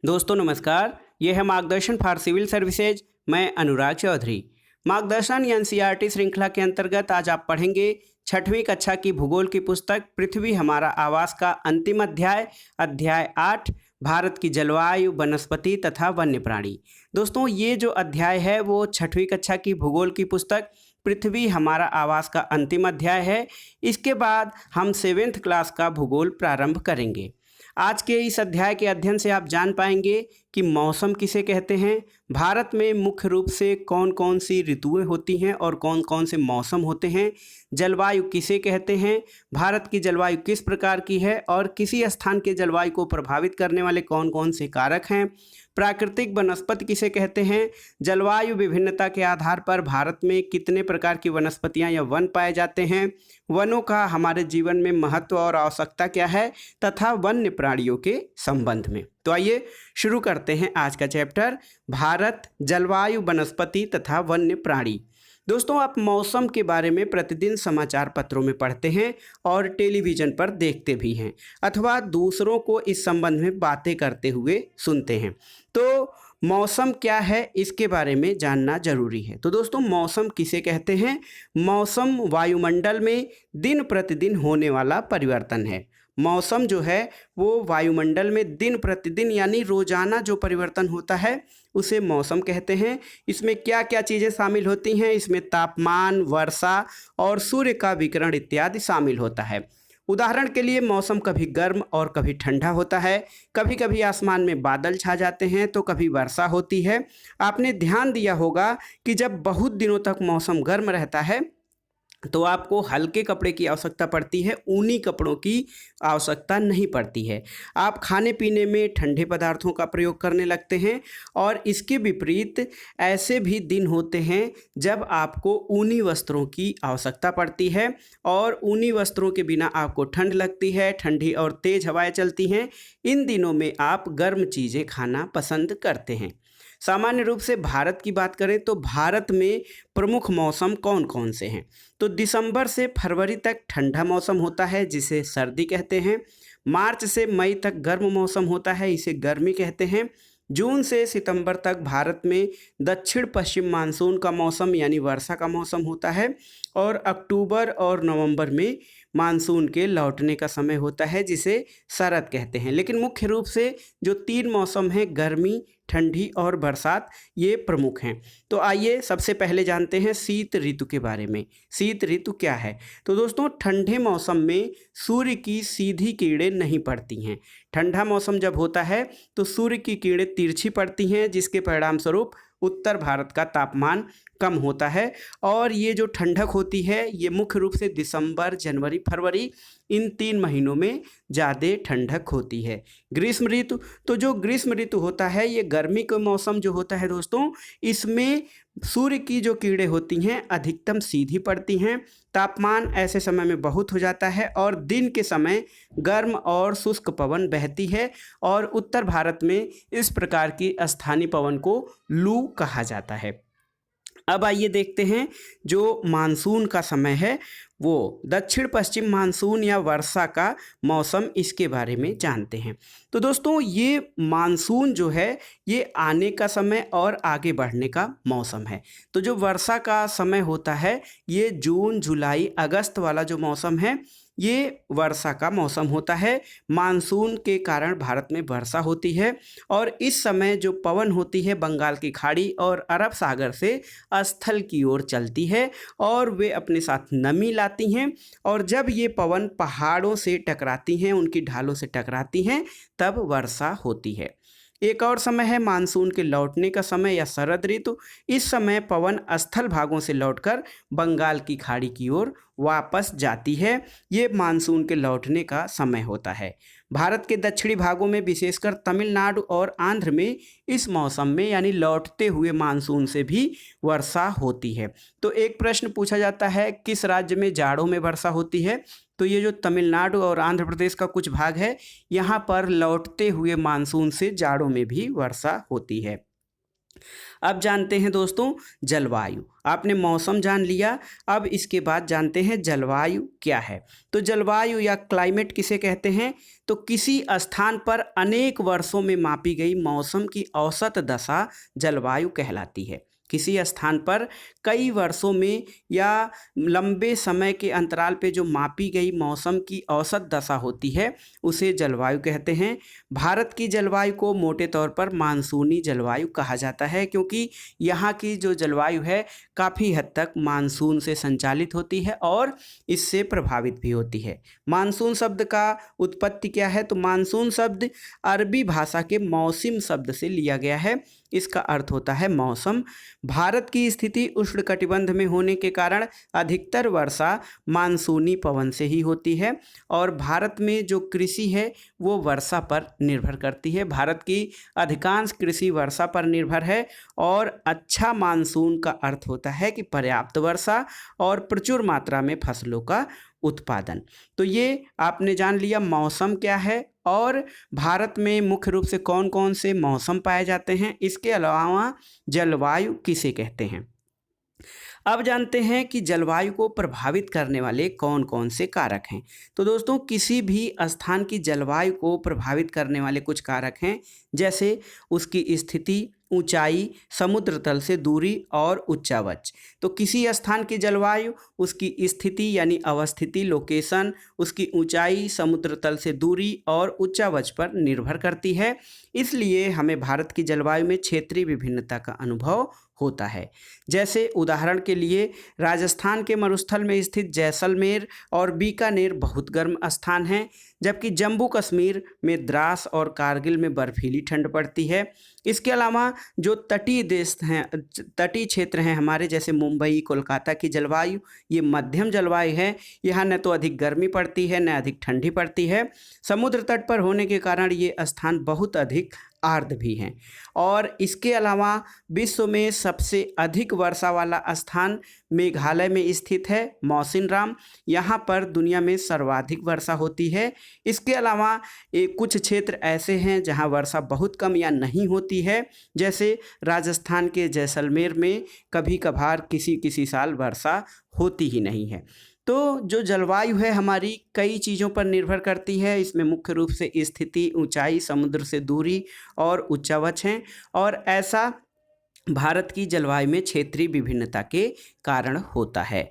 दोस्तों नमस्कार। ये है मार्गदर्शन फॉर सिविल सर्विसेज। मैं अनुराग चौधरी। मार्गदर्शन एनसीईआरटी श्रृंखला के अंतर्गत आज आप पढ़ेंगे छठवीं कक्षा की भूगोल की पुस्तक पृथ्वी हमारा आवास का अंतिम अध्याय अध्याय 8 भारत की जलवायु, वनस्पति तथा वन्य प्राणी। दोस्तों ये जो अध्याय है वो छठवीं कक्षा की भूगोल की पुस्तक पृथ्वी हमारा आवास का अंतिम अध्याय है। इसके बाद हम 7th क्लास का भूगोल प्रारंभ करेंगे। आज के इस अध्याय के अध्ययन से आप जान पाएंगे कि मौसम किसे कहते हैं, भारत में मुख्य रूप से कौन कौन सी ऋतुएं होती हैं और कौन कौन से मौसम होते हैं, जलवायु किसे कहते हैं, भारत की जलवायु किस प्रकार की है और किसी स्थान के जलवायु को प्रभावित करने वाले कौन कौन से कारक हैं, प्राकृतिक वनस्पति किसे कहते हैं, जलवायु विभिन्नता के आधार पर भारत में कितने प्रकार की वनस्पतियां या वन पाए जाते हैं, वनों का हमारे जीवन में महत्व और आवश्यकता क्या है तथा वन्य प्राणियों के संबंध में। तो आइए शुरू करते हैं आज का चैप्टर भारत, जलवायु, वनस्पति तथा वन्य प्राणी। दोस्तों आप मौसम के बारे में प्रतिदिन समाचार पत्रों में पढ़ते हैं और टेलीविज़न पर देखते भी हैं अथवा दूसरों को इस संबंध में बातें करते हुए सुनते हैं। तो मौसम क्या है इसके बारे में जानना जरूरी है। तो दोस्तों मौसम किसे कहते हैं? मौसम वायुमंडल में दिन प्रतिदिन होने वाला परिवर्तन है। मौसम जो है वो वायुमंडल में दिन प्रतिदिन यानी रोजाना जो परिवर्तन होता है उसे मौसम कहते हैं। इसमें क्या क्या चीज़ें शामिल होती हैं? इसमें तापमान, वर्षा और सूर्य का विकिरण इत्यादि शामिल होता है। उदाहरण के लिए मौसम कभी गर्म और कभी ठंडा होता है, कभी कभी आसमान में बादल छा जाते हैं तो कभी वर्षा होती है। आपने ध्यान दिया होगा कि जब बहुत दिनों तक मौसम गर्म रहता है तो आपको हल्के कपड़े की आवश्यकता पड़ती है, ऊनी कपड़ों की आवश्यकता नहीं पड़ती है। आप खाने पीने में ठंडे पदार्थों का प्रयोग करने लगते हैं और इसके विपरीत ऐसे भी दिन होते हैं जब आपको ऊनी वस्त्रों की आवश्यकता पड़ती है और ऊनी वस्त्रों के बिना आपको ठंड लगती है, ठंडी और तेज़ हवाएं चलती हैं। इन दिनों में आप गर्म चीज़ें खाना पसंद करते हैं। सामान्य रूप से भारत की बात करें तो भारत में प्रमुख मौसम कौन कौन से हैं? तो दिसंबर से फरवरी तक ठंडा मौसम होता है जिसे सर्दी कहते हैं। मार्च से मई तक गर्म मौसम होता है, इसे गर्मी कहते हैं। जून से सितंबर तक भारत में दक्षिण पश्चिम मानसून का मौसम यानी वर्षा का मौसम होता है और अक्टूबर और नवंबर में मानसून के लौटने का समय होता है जिसे शरद कहते हैं। लेकिन मुख्य रूप से जो 3 मौसम हैं गर्मी, ठंडी और बरसात, ये प्रमुख हैं। तो आइए सबसे पहले जानते हैं शीत ऋतु के बारे में। शीत ऋतु क्या है? तो दोस्तों ठंडे मौसम में सूर्य की सीधी किरणें नहीं पड़ती हैं। ठंडा मौसम जब होता है तो सूर्य की किरणें तिरछी पड़ती हैं जिसके परिणाम स्वरूप उत्तर भारत का तापमान कम होता है और ये जो ठंडक होती है ये मुख्य रूप से दिसंबर, जनवरी, फरवरी इन 3 महीनों में ज़्यादा ठंडक होती है। ग्रीष्म ऋतु, तो जो ग्रीष्म ऋतु होता है ये गर्मी का मौसम जो होता है दोस्तों, इसमें सूर्य की जो किरणें होती हैं अधिकतम सीधी पड़ती हैं, तापमान ऐसे समय में बहुत हो जाता है और दिन के समय गर्म और शुष्क पवन बहती है और उत्तर भारत में इस प्रकार की स्थानीय पवन को लू कहा जाता है। अब आइए देखते हैं जो मानसून का समय है वो दक्षिण पश्चिम मानसून या वर्षा का मौसम, इसके बारे में जानते हैं। तो दोस्तों ये मानसून जो है ये आने का समय और आगे बढ़ने का मौसम है। तो जो वर्षा का समय होता है ये जून, जुलाई, अगस्त वाला जो मौसम है ये वर्षा का मौसम होता है। मानसून के कारण भारत में वर्षा होती है और इस समय जो पवन होती है बंगाल की खाड़ी और अरब सागर से स्थल की ओर चलती है और वे अपने साथ नमी लाती हैं और जब ये पवन पहाड़ों से टकराती हैं, उनकी ढालों से टकराती हैं, तब वर्षा होती है। एक और समय है मानसून के लौटने का समय या शरद ऋतु। इस समय पवन स्थल भागों से लौटकर बंगाल की खाड़ी की ओर वापस जाती है। ये मानसून के लौटने का समय होता है। भारत के दक्षिणी भागों में विशेषकर तमिलनाडु और आंध्र में इस मौसम में यानी लौटते हुए मानसून से भी वर्षा होती है। तो एक प्रश्न पूछा जाता है किस राज्य में जाड़ों में वर्षा होती है? तो ये जो तमिलनाडु और आंध्र प्रदेश का कुछ भाग है यहाँ पर लौटते हुए मानसून से जाड़ों में भी वर्षा होती है। अब जानते हैं दोस्तों जलवायु। आपने मौसम जान लिया, अब इसके बाद जानते हैं जलवायु क्या है। तो जलवायु या क्लाइमेट किसे कहते हैं? तो किसी स्थान पर अनेक वर्षों में मापी गई मौसम की औसत दशा जलवायु कहलाती है। किसी स्थान पर कई वर्षों में या लंबे समय के अंतराल पे जो मापी गई मौसम की औसत दशा होती है उसे जलवायु कहते हैं। भारत की जलवायु को मोटे तौर पर मानसूनी जलवायु कहा जाता है, क्योंकि यहाँ की जो जलवायु है काफ़ी हद तक मानसून से संचालित होती है और इससे प्रभावित भी होती है। मानसून शब्द का उत्पत्ति क्या है? तो मानसून शब्द अरबी भाषा के मौसम शब्द से लिया गया है। इसका अर्थ होता है मौसम। भारत की स्थिति उष्णकटिबंध में होने के कारण अधिकतर वर्षा मानसूनी पवन से ही होती है और भारत में जो कृषि है वो वर्षा पर निर्भर करती है। भारत की अधिकांश कृषि वर्षा पर निर्भर है और अच्छा मानसून का अर्थ होता है कि पर्याप्त वर्षा और प्रचुर मात्रा में फसलों का उत्पादन। तो ये आपने जान लिया मौसम क्या है और भारत में मुख्य रूप से कौन कौन से मौसम पाए जाते हैं। इसके अलावा जलवायु किसे कहते हैं। अब जानते हैं कि जलवायु को प्रभावित करने वाले कौन कौन से कारक हैं। तो दोस्तों किसी भी स्थान की जलवायु को प्रभावित करने वाले कुछ कारक हैं, जैसे उसकी स्थिति, ऊंचाई, समुद्र तल से दूरी और उच्चावच। तो किसी स्थान की जलवायु उसकी स्थिति यानी अवस्थिति, लोकेशन, उसकी ऊंचाई, समुद्र तल से दूरी और उच्चावच पर निर्भर करती है। इसलिए हमें भारत की जलवायु में क्षेत्रीय विभिन्नता का अनुभव होता है। जैसे उदाहरण के लिए राजस्थान के मरुस्थल में स्थित जैसलमेर और बीकानेर बहुत गर्म स्थान हैं, जबकि जम्मू कश्मीर में द्रास और कारगिल में बर्फीली ठंड पड़ती है। इसके अलावा जो तटीय देश हैं, तटीय क्षेत्र हैं हमारे, जैसे मुंबई, कोलकाता की जलवायु ये मध्यम जलवायु है। यहाँ न तो अधिक गर्मी पड़ती है न अधिक ठंडी पड़ती है। समुद्र तट पर होने के कारण ये स्थान बहुत अधिक आर्द्र भी हैं। और इसके अलावा विश्व में सबसे अधिक वर्षा वाला स्थान मेघालय में स्थित है मौसिनराम। यहाँ पर दुनिया में सर्वाधिक वर्षा होती है। इसके अलावा कुछ क्षेत्र ऐसे हैं जहाँ वर्षा बहुत कम या नहीं होती है, जैसे राजस्थान के जैसलमेर में कभी कभार किसी साल वर्षा होती ही नहीं है। तो जो जलवायु है हमारी कई चीज़ों पर निर्भर करती है। इसमें मुख्य रूप से स्थिति, ऊंचाई, समुद्र से दूरी और उच्चावच हैं और ऐसा भारत की जलवायु में क्षेत्रीय विभिन्नता के कारण होता है।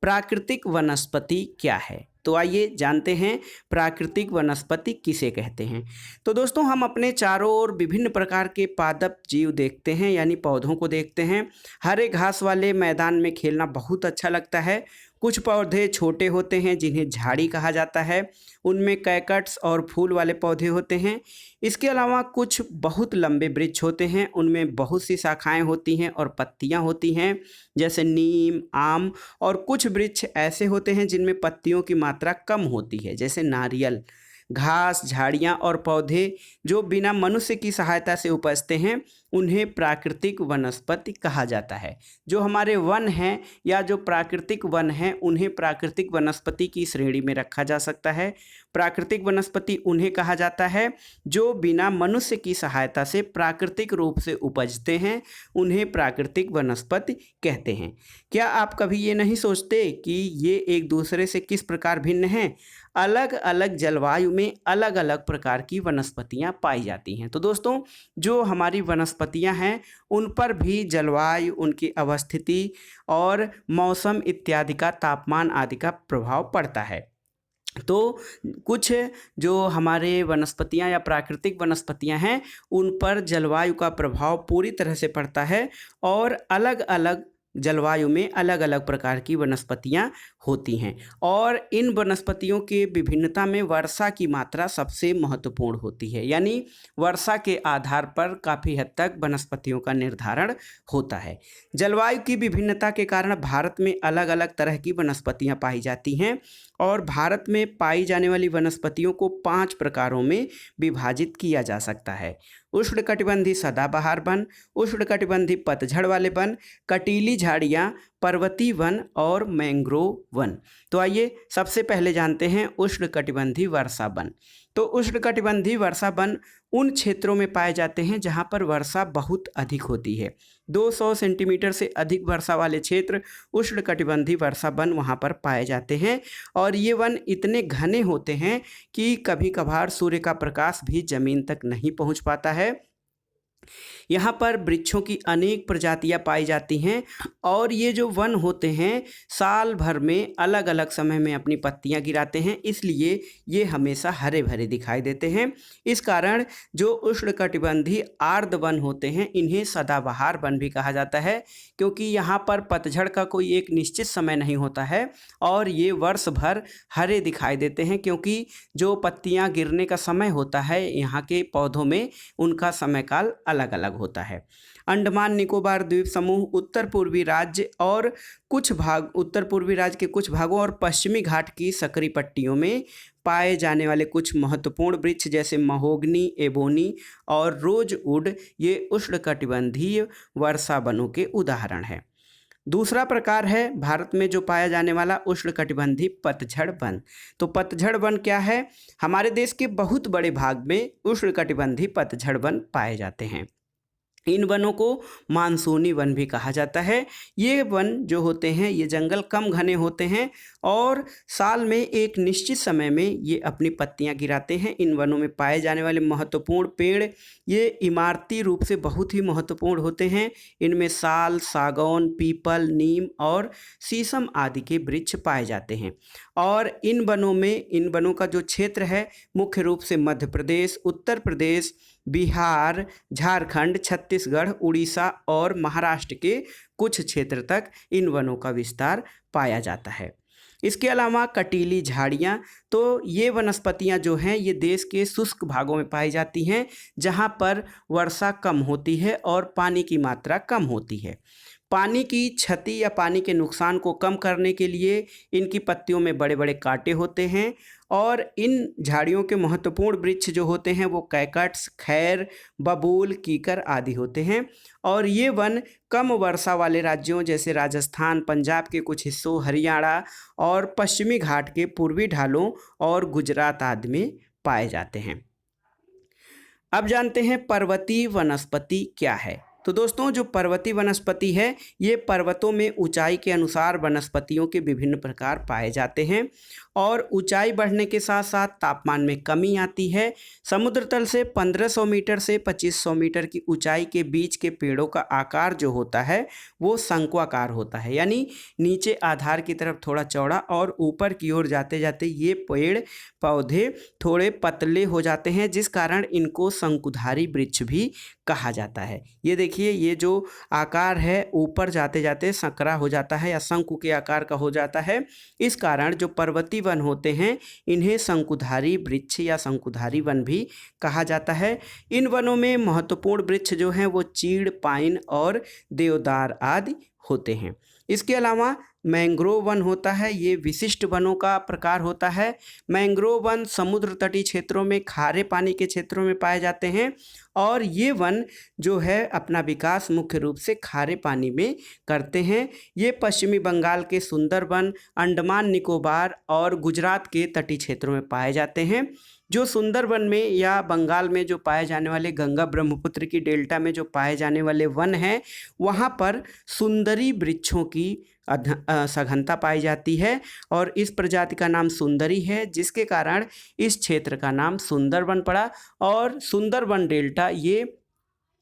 प्राकृतिक वनस्पति क्या है? तो आइए जानते हैं प्राकृतिक वनस्पति किसे कहते हैं। तो दोस्तों हम अपने चारों ओर विभिन्न प्रकार के पादप जीव देखते हैं, यानी पौधों को देखते हैं। हरे घास वाले मैदान में खेलना बहुत अच्छा लगता है। कुछ पौधे छोटे होते हैं जिन्हें झाड़ी कहा जाता है, उनमें कैकट्स और फूल वाले पौधे होते हैं। इसके अलावा कुछ बहुत लंबे वृक्ष होते हैं, उनमें बहुत सी शाखाएं होती हैं और पत्तियां होती हैं, जैसे नीम, आम। और कुछ वृक्ष ऐसे होते हैं जिनमें पत्तियों की मात्रा कम होती है, जैसे नारियल। घास, झाड़ियाँ और पौधे जो बिना मनुष्य की सहायता से उपजते हैं उन्हें प्राकृतिक वनस्पति कहा जाता है। जो हमारे वन हैं या जो प्राकृतिक वन हैं उन्हें प्राकृतिक वनस्पति की श्रेणी में रखा जा सकता है। प्राकृतिक वनस्पति उन्हें कहा जाता है जो बिना मनुष्य की सहायता से प्राकृतिक रूप से उपजते हैं, उन्हें प्राकृतिक वनस्पति कहते हैं। क्या आप कभी ये नहीं सोचते कि ये एक दूसरे से किस प्रकार भिन्न हैं? अलग अलग जलवायु में अलग अलग प्रकार की वनस्पतियां पाई जाती हैं। तो दोस्तों जो हमारी वनस्पतियां हैं उन पर भी जलवायु, उनकी अवस्थिति और मौसम इत्यादि का, तापमान आदि का प्रभाव पड़ता है। तो कुछ जो हमारे वनस्पतियां या प्राकृतिक वनस्पतियां हैं उन पर जलवायु का प्रभाव पूरी तरह से पड़ता है और अलग अलग जलवायु में अलग अलग प्रकार की वनस्पतियां होती हैं और इन वनस्पतियों के विभिन्नता में वर्षा की मात्रा सबसे महत्वपूर्ण होती है। यानी वर्षा के आधार पर काफ़ी हद तक वनस्पतियों का निर्धारण होता है। जलवायु की विभिन्नता के कारण भारत में अलग अलग तरह की वनस्पतियां पाई जाती हैं और भारत में पाई जाने वाली वनस्पतियों को 5 प्रकारों में विभाजित किया जा सकता है। उष्णकटिबंधीय सदाबहार वन, उष्णकटिबंधीय पतझड़ वाले वन, कटीली झाड़ियाँ, पर्वतीय वन और मैंग्रोव वन। तो आइए सबसे पहले जानते हैं उष्णकटिबंधीय वर्षा वन। तो उष्णकटिबंधीय वर्षा वन उन क्षेत्रों में पाए जाते हैं जहां पर वर्षा बहुत अधिक होती है। 200 सेंटीमीटर से अधिक वर्षा वाले क्षेत्र उष्णकटिबंधीय वर्षा वन वहां पर पाए जाते हैं। और ये वन इतने घने होते हैं कि कभी कभार सूर्य का प्रकाश भी जमीन तक नहीं पहुंच पाता है। यहाँ पर वृक्षों की अनेक प्रजातियाँ पाई जाती हैं और ये जो वन होते हैं साल भर में अलग अलग समय में अपनी पत्तियाँ गिराते हैं, इसलिए ये हमेशा हरे भरे दिखाई देते हैं। इस कारण जो उष्णकटिबंधीय आर्द्र वन होते हैं इन्हें सदाबहार वन भी कहा जाता है, क्योंकि यहाँ पर पतझड़ का कोई एक निश्चित समय नहीं होता है और ये वर्ष भर हरे दिखाई देते हैं, क्योंकि जो पत्तियाँ गिरने का समय होता है यहाँ के पौधों में उनका समय काल अलग अलग होता है। अंडमान निकोबार द्वीप समूह उत्तर पूर्वी राज्य के कुछ भागों और पश्चिमी घाट की सकरी पट्टियों में पाए जाने वाले कुछ महत्वपूर्ण वृक्ष जैसे महोगनी, एबोनी और रोजवुड ये उष्णकटिबंधीय वर्षा वनों के उदाहरण हैं। दूसरा प्रकार है भारत में जो पाया जाने वाला उष्णकटिबंधीय पतझड़ वन। तो पतझड़ वन क्या है? हमारे देश के बहुत बड़े भाग में उष्णकटिबंधीय पतझड़ वन पाए जाते हैं। इन वनों को मानसूनी वन भी कहा जाता है। ये वन जो होते हैं ये जंगल कम घने होते हैं और साल में एक निश्चित समय में ये अपनी पत्तियां गिराते हैं। इन वनों में पाए जाने वाले महत्वपूर्ण पेड़ ये इमारती रूप से बहुत ही महत्वपूर्ण होते हैं। इनमें साल, सागौन, पीपल, नीम और शीशम आदि के वृक्ष पाए जाते हैं। और इन वनों का जो क्षेत्र है मुख्य रूप से मध्य प्रदेश, उत्तर प्रदेश, बिहार, झारखंड, छत्तीसगढ़, उड़ीसा और महाराष्ट्र के कुछ क्षेत्र तक इन वनों का विस्तार पाया जाता है। इसके अलावा कटीली झाड़ियाँ, तो ये वनस्पतियाँ जो हैं ये देश के शुष्क भागों में पाई जाती हैं जहाँ पर वर्षा कम होती है और पानी की मात्रा कम होती है। पानी की क्षति या पानी के नुकसान को कम करने के लिए इनकी पत्तियों में बड़े बड़े कांटे होते हैं और इन झाड़ियों के महत्वपूर्ण वृक्ष जो होते हैं वो कैकट्स, खैर, बबूल, कीकर आदि होते हैं। और ये वन कम वर्षा वाले राज्यों जैसे राजस्थान, पंजाब के कुछ हिस्सों, हरियाणा और पश्चिमी घाट के पूर्वी ढालों और गुजरात आदि में पाए जाते हैं। अब जानते हैं पर्वतीय वनस्पति क्या है। तो दोस्तों जो पर्वतीय वनस्पति है ये पर्वतों में ऊंचाई के अनुसार वनस्पतियों के विभिन्न प्रकार पाए जाते हैं और ऊंचाई बढ़ने के साथ साथ तापमान में कमी आती है। समुद्र तल से 1500 मीटर से 2500 मीटर की ऊंचाई के बीच के पेड़ों का आकार जो होता है वो शंक्वाकार होता है, यानी नीचे आधार की तरफ थोड़ा चौड़ा और ऊपर की ओर जाते जाते ये पेड़ पौधे थोड़े पतले हो जाते हैं, जिस कारण इनको शंकुधारी वृक्ष भी कहा जाता है। ये देखिए ये जो आकार है ऊपर जाते जाते संकरा हो जाता है या शंकु के आकार का हो जाता है। इस कारण जो पर्वतीय वन होते हैं इन्हें शंकुधारी वृक्ष या शंकुधारी वन भी कहा जाता है। इन वनों में महत्वपूर्ण वृक्ष जो हैं वो चीड़, पाइन और देवदार आदि होते हैं। इसके अलावा मैंग्रोव वन होता है, ये विशिष्ट वनों का प्रकार होता है। मैंग्रोव वन समुद्र तटीय क्षेत्रों में खारे पानी के क्षेत्रों में पाए जाते हैं और ये वन जो है अपना विकास मुख्य रूप से खारे पानी में करते हैं। ये पश्चिमी बंगाल के सुंदरवन, अंडमान निकोबार और गुजरात के तटीय क्षेत्रों में पाए जाते हैं। जो सुंदरवन में या बंगाल में जो पाए जाने वाले गंगा ब्रह्मपुत्र की डेल्टा में जो पाए जाने वाले वन हैं वहाँ पर सुंदरी वृक्षों की सघनता पाई जाती है और इस प्रजाति का नाम सुंदरी है, जिसके कारण इस क्षेत्र का नाम सुंदरवन पड़ा। और सुंदरवन डेल्टा ये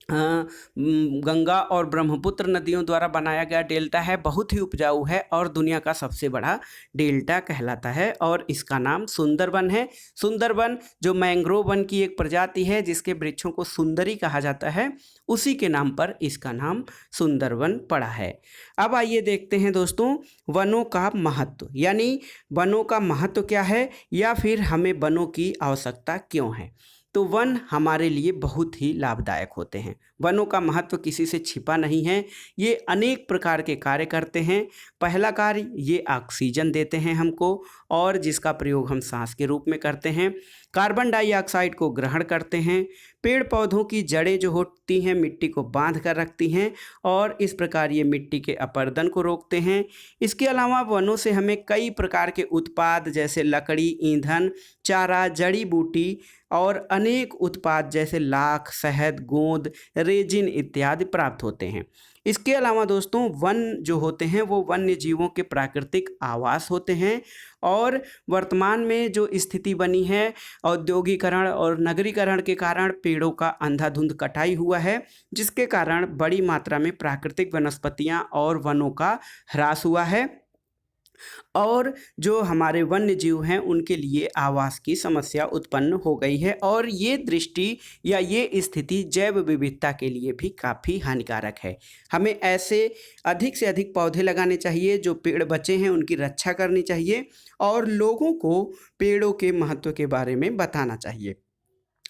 गंगा और ब्रह्मपुत्र नदियों द्वारा बनाया गया डेल्टा है, बहुत ही उपजाऊ है और दुनिया का सबसे बड़ा डेल्टा कहलाता है और इसका नाम सुंदरवन है। सुंदरवन जो मैंग्रोव वन की एक प्रजाति है जिसके वृक्षों को सुंदरी कहा जाता है, उसी के नाम पर इसका नाम सुंदरवन पड़ा है। अब आइए देखते हैं दोस्तों वनों का महत्व, यानी वनों का महत्व क्या है या फिर हमें वनों की आवश्यकता क्यों है। तो वन हमारे लिए बहुत ही लाभदायक होते हैं। वनों का महत्व किसी से छिपा नहीं है, ये अनेक प्रकार के कार्य करते हैं। पहला कार्य ये ऑक्सीजन देते हैं हमको और जिसका प्रयोग हम सांस के रूप में करते हैं। कार्बन डाइऑक्साइड को ग्रहण करते हैं। पेड़ पौधों की जड़ें जो होती हैं मिट्टी को बांध कर रखती हैं और इस प्रकार ये मिट्टी के अपरदन को रोकते हैं। इसके अलावा वनों से हमें कई प्रकार के उत्पाद जैसे लकड़ी, ईंधन, चारा, जड़ी बूटी और अनेक उत्पाद जैसे लाख, शहद, गोंद, रेजिन इत्यादि प्राप्त होते हैं। इसके अलावा दोस्तों वन जो होते हैं वो वन्य जीवों के प्राकृतिक आवास होते हैं और वर्तमान में जो स्थिति बनी है औद्योगिकरण और नगरीकरण के कारण पेड़ों का अंधाधुंध कटाई हुआ है, जिसके कारण बड़ी मात्रा में प्राकृतिक वनस्पतियां और वनों का ह्रास हुआ है और जो हमारे वन्य जीव हैं उनके लिए आवास की समस्या उत्पन्न हो गई है और ये दृष्टि या ये स्थिति जैव विविधता के लिए भी काफ़ी हानिकारक है। हमें ऐसे अधिक से अधिक पौधे लगाने चाहिए, जो पेड़ बचे हैं उनकी रक्षा करनी चाहिए और लोगों को पेड़ों के महत्व के बारे में बताना चाहिए।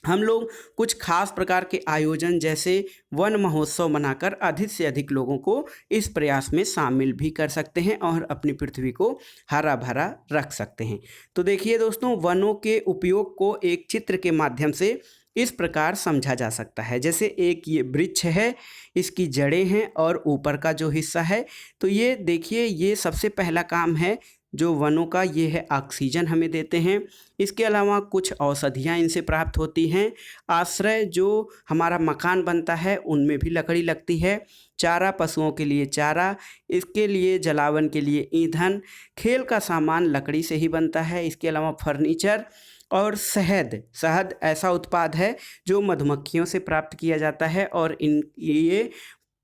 हम लोग कुछ खास प्रकार के आयोजन जैसे वन महोत्सव मनाकर अधिक से अधिक लोगों को इस प्रयास में शामिल भी कर सकते हैं और अपनी पृथ्वी को हरा भरा रख सकते हैं। तो देखिए दोस्तों, वनों के उपयोग को एक चित्र के माध्यम से इस प्रकार समझा जा सकता है। जैसे एक ये वृक्ष है, इसकी जड़ें हैं और ऊपर का जो हिस्सा है, तो ये देखिए ये सबसे पहला काम है जो वनों का, ये है ऑक्सीजन हमें देते हैं। इसके अलावा कुछ औषधियाँ इनसे प्राप्त होती हैं। आश्रय जो हमारा मकान बनता है उनमें भी लकड़ी लगती है। चारा, पशुओं के लिए चारा, इसके लिए जलावन के लिए ईंधन, खेल का सामान लकड़ी से ही बनता है। इसके अलावा फर्नीचर और शहद ऐसा उत्पाद है जो मधुमक्खियों से प्राप्त किया जाता है और ये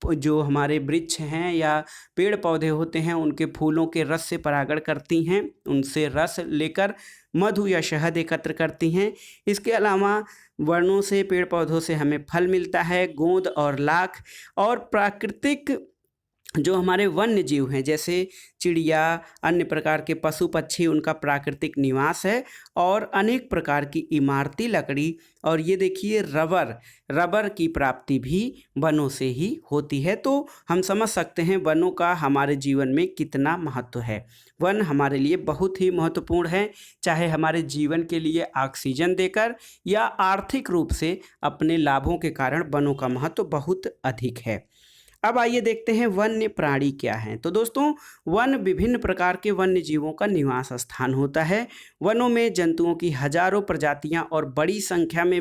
जो हमारे वृक्ष हैं या पेड़ पौधे होते हैं उनके फूलों के रस से परागण करती हैं, उनसे रस लेकर मधु या शहद एकत्र करती हैं। इसके अलावा वनों से, पेड़ पौधों से हमें फल मिलता है, गोंद और लाख, और प्राकृतिक जो हमारे वन्य जीव हैं जैसे चिड़िया, अन्य प्रकार के पशु पक्षी, उनका प्राकृतिक निवास है और अनेक प्रकार की इमारती लकड़ी, और ये देखिए रबर की प्राप्ति भी वनों से ही होती है। तो हम समझ सकते हैं वनों का हमारे जीवन में कितना महत्व है। वन हमारे लिए बहुत ही महत्वपूर्ण है, चाहे हमारे जीवन के लिए ऑक्सीजन देकर या आर्थिक रूप से अपने लाभों के कारण वनों का महत्व बहुत अधिक है। अब आइए देखते हैं वन्य प्राणी क्या हैं। तो दोस्तों, वन विभिन्न प्रकार के वन्य जीवों का निवास स्थान होता है। वनों में जंतुओं की हजारों प्रजातियां और बड़ी संख्या में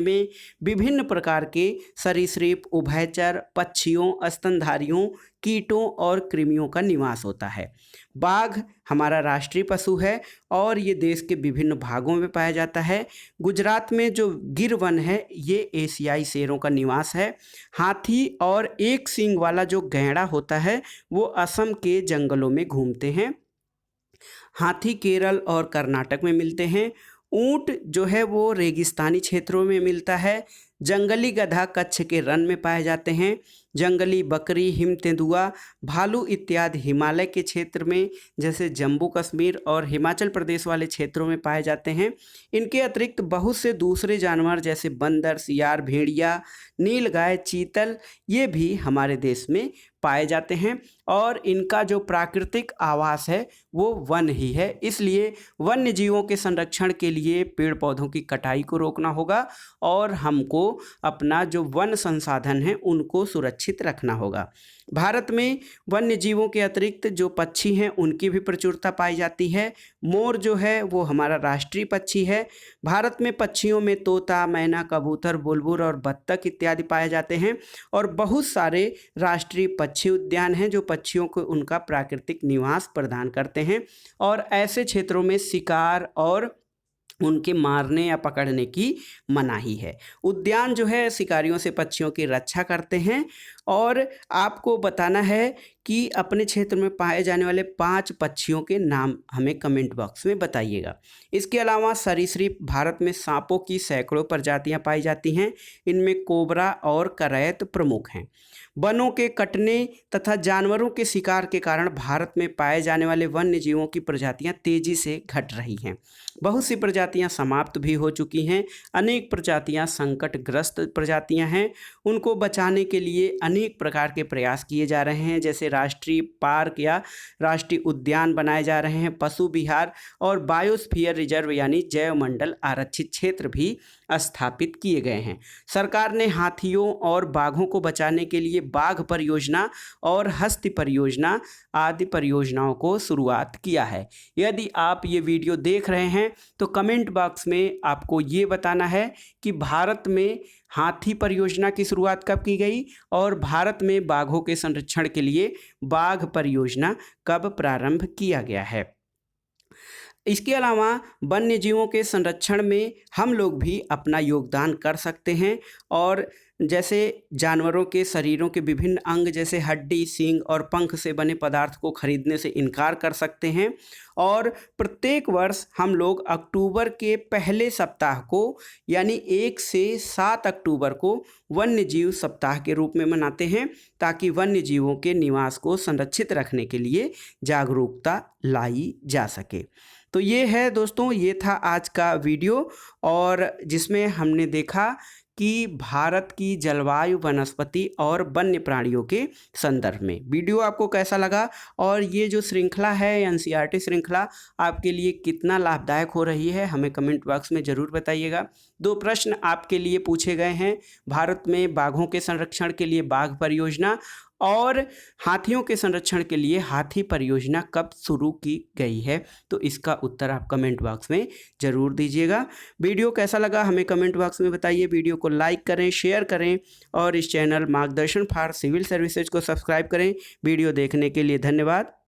विभिन्न प्रकार के सरीसृप, उभयचर, पक्षियों, स्तनधारियों, कीटों और कृमियों का निवास होता है। बाघ हमारा राष्ट्रीय पशु है और ये देश के विभिन्न भागों में पाया जाता है। गुजरात में जो गिर वन है ये एशियाई शेरों का निवास है। हाथी और एक सींग वाला जो गैंडा होता है वो असम के जंगलों में घूमते हैं। हाथी केरल और कर्नाटक में मिलते हैं। ऊंट जो है वो रेगिस्तानी क्षेत्रों में मिलता है। जंगली गधा कच्छ के रण में पाए जाते हैं। जंगली बकरी, हिम तेंदुआ, भालू इत्यादि हिमालय के क्षेत्र में जैसे जम्मू कश्मीर और हिमाचल प्रदेश वाले क्षेत्रों में पाए जाते हैं। इनके अतिरिक्त बहुत से दूसरे जानवर जैसे बंदर, सियार, भेड़िया, नीलगाय, चीतल, ये भी हमारे देश में पाए जाते हैं और इनका जो प्राकृतिक आवास है वो वन ही है। इसलिए वन्य जीवों के संरक्षण के लिए पेड़ पौधों की कटाई को रोकना होगा और हमको अपना जो वन संसाधन है उनको सुरक्षित रखना होगा। भारत में वन्य जीवों के अतिरिक्त जो पक्षी हैं उनकी भी प्रचुरता पाई जाती है। मोर जो है वो हमारा राष्ट्रीय पक्षी है। भारत में पक्षियों में तोता, मैना, कबूतर, बुलबुल और बत्तख इत्यादि पाए जाते हैं और बहुत सारे राष्ट्रीय पक्षी उद्यान हैं जो पक्षियों को उनका प्राकृतिक निवास प्रदान करते हैं और ऐसे क्षेत्रों में शिकार और उनके मारने या पकड़ने की मनाही है। उद्यान जो है शिकारियों से पक्षियों की रक्षा करते हैं और आपको बताना है कि अपने क्षेत्र में पाए जाने वाले 5 पक्षियों के नाम हमें कमेंट बॉक्स में बताइएगा। इसके अलावा सरीसृप भारत में सांपों की सैकड़ों प्रजातियां पाई जाती हैं। इनमें कोबरा और करैत प्रमुख हैं। वनों के कटने तथा जानवरों के शिकार के कारण भारत में पाए जाने वाले वन्य जीवों की प्रजातियां तेजी से घट रही हैं। बहुत सी प्रजातियां समाप्त भी हो चुकी हैं। अनेक प्रजातियां संकटग्रस्त प्रजातियां हैं। उनको बचाने के लिए अनेक प्रकार के प्रयास किए जा रहे हैं, जैसे राष्ट्रीय पार्क या राष्ट्रीय उद्यान बनाए जा रहे हैं, पशु विहार और बायोस्फीयर रिजर्व यानी जैवमंडल आरक्षित क्षेत्र भी स्थापित किए गए हैं। सरकार ने हाथियों और बाघों को बचाने के लिए बाघ परियोजना और हस्ती परियोजना आदि परियोजनाओं को शुरुआत किया है। यदि आप ये वीडियो देख रहे हैं तो कमेंट बॉक्स में आपको ये बताना है कि भारत में हाथी परियोजना की शुरुआत कब की गई और भारत में बाघों के संरक्षण के लिए बाघ परियोजना कब प्रारंभ किया गया है। इसके अलावा वन्य जीवों के संरक्षण में हम लोग भी अपना योगदान कर सकते हैं और जैसे जानवरों के शरीरों के विभिन्न अंग जैसे हड्डी, सींग और पंख से बने पदार्थ को खरीदने से इनकार कर सकते हैं। और प्रत्येक वर्ष हम लोग अक्टूबर के पहले सप्ताह को यानी 1 से 7 अक्टूबर को वन्य जीव सप्ताह के रूप में मनाते हैं, ताकि वन्य जीवों के निवास को संरक्षित रखने के लिए जागरूकता लाई जा सके। तो ये है दोस्तों, ये था आज का वीडियो और जिसमें हमने देखा कि भारत की जलवायु, वनस्पति और वन्य प्राणियों के संदर्भ में। वीडियो आपको कैसा लगा और ये जो श्रृंखला है एनसीईआरटी श्रृंखला आपके लिए कितना लाभदायक हो रही है, हमें कमेंट बॉक्स में ज़रूर बताइएगा। 2 प्रश्न आपके लिए पूछे गए हैं, भारत में बाघों के संरक्षण के लिए बाघ परियोजना और हाथियों के संरक्षण के लिए हाथी परियोजना कब शुरू की गई है, तो इसका उत्तर आप कमेंट बॉक्स में ज़रूर दीजिएगा। वीडियो कैसा लगा हमें कमेंट बॉक्स में बताइए। वीडियो को लाइक करें, शेयर करें और इस चैनल मार्गदर्शन फॉर सिविल सर्विसेज को सब्सक्राइब करें। वीडियो देखने के लिए धन्यवाद।